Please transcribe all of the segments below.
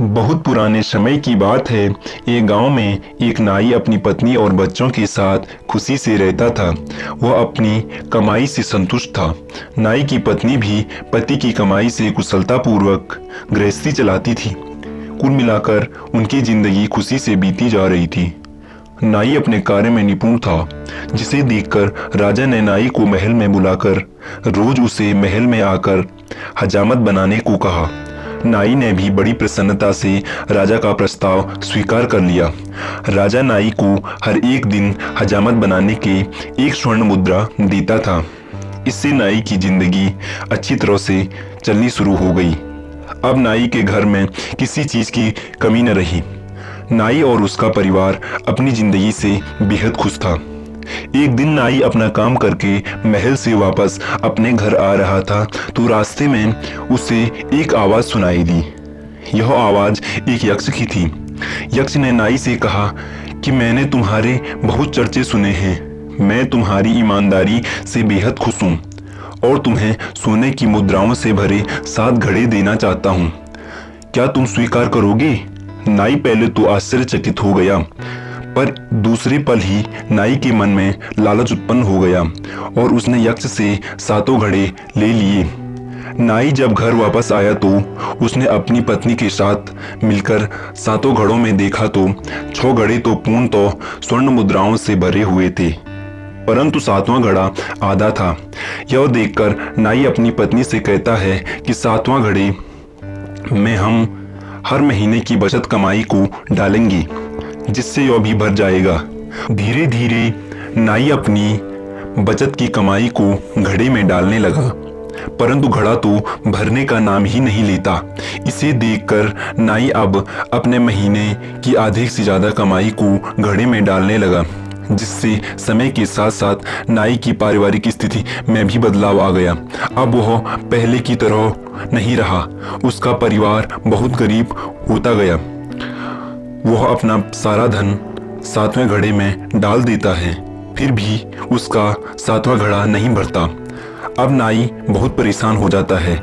बहुत पुराने समय की बात है। एक गांव में एक नाई अपनी पत्नी और बच्चों के साथ खुशी से रहता था। वह अपनी कमाई से संतुष्ट था। नाई की पत्नी भी पति की कमाई से कुशलतापूर्वक गृहस्थी चलाती थी। कुल मिलाकर उनकी जिंदगी खुशी से बीती जा रही थी। नाई अपने कार्य में निपुण था, जिसे देखकर राजा ने नाई को महल में बुलाकर रोज उसे महल में आकर हजामत बनाने को कहा। नाई ने भी बड़ी प्रसन्नता से राजा का प्रस्ताव स्वीकार कर लिया। राजा नाई को हर एक दिन हजामत बनाने के 1 स्वर्ण मुद्रा देता था। इससे नाई की जिंदगी अच्छी तरह से चलनी शुरू हो गई। अब नाई के घर में किसी चीज की कमी न रही। नाई और उसका परिवार अपनी जिंदगी से बेहद खुश था। एक दिन नाई अपना काम करके महल से वापस अपने घर आ रहा था तो रास्ते में उसे एक आवाज सुनाई दी। यह आवाज एक यक्ष की थी। यक्ष ने नाई से कहा कि मैंने तुम्हारे बहुत चर्चे सुने हैं। मैं तुम्हारी ईमानदारी से बेहद खुश हूँ और तुम्हें सोने की मुद्राओं से भरे 7 घड़े देना चाहता हूँ। क्या तुम स्वीकार करोगे? नाई पहले तो आश्चर्यचकित हो गया, पर दूसरे पल ही नाई के मन में लालच उत्पन्न हो गया और उसने यक्ष से 7 घड़े ले लिए। नाई जब घर वापस आया तो उसने अपनी पत्नी के साथ मिलकर 7 घड़ों में देखा तो 6 घड़े तो पूर्णतः स्वर्ण मुद्राओं से भरे हुए थे, परंतु 7वां घड़ा आधा था। यह देखकर नाई अपनी पत्नी से कहता है कि 7वां घड़े में हम हर महीने की बचत कमाई को डालेंगे, जिससे यह भी भर जाएगा। धीरे धीरे नाई अपनी बचत की कमाई को घड़े में डालने लगा, परंतु घड़ा तो भरने का नाम ही नहीं लेता। इसे देखकर नाई अब अपने महीने की आधे से ज्यादा कमाई को घड़े में डालने लगा, जिससे समय के साथ साथ नाई की पारिवारिक स्थिति में भी बदलाव आ गया। अब वह पहले की तरह नहीं रहा। उसका परिवार बहुत गरीब होता गया। वह अपना सारा धन 7वें घड़े में डाल देता है, फिर भी उसका 7वां घड़ा नहीं भरता। अब नाई बहुत परेशान हो जाता है।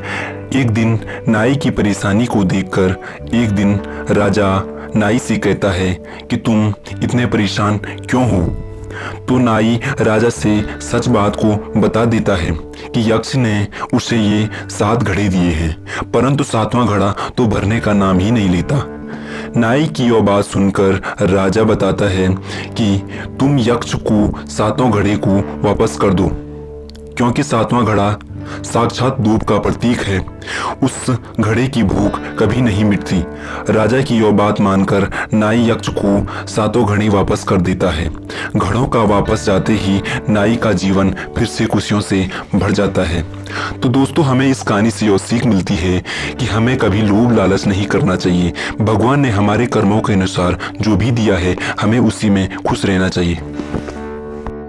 एक दिन नाई की परेशानी को देखकर एक दिन राजा नाई से कहता है कि तुम इतने परेशान क्यों हो? तो नाई राजा से सच बात को बता देता है कि यक्ष ने उसे ये 7 घड़े दिए हैं, परंतु 7वां घड़ा तो भरने का नाम ही नहीं लेता। नाई की यह बात सुनकर राजा बताता है कि तुम यक्ष को 7 घड़े को वापस कर दो, क्योंकि 7वां घड़ा साक्षात धूप का प्रतीक है। उस घड़े की भूख कभी नहीं मिटती। राजा की यह बात मानकर नाई यक्ष को 7 घड़े वापस कर देता है। घड़ों का वापस जाते ही नाई का जीवन फिर से खुशियों से भर जाता है। तो दोस्तों, हमें इस कहानी से यह सीख मिलती है कि हमें कभी लोभ लालच नहीं करना चाहिए। भगवान ने हमारे कर्मों के अनुसार जो भी दिया है, हमें उसी में खुश रहना चाहिए।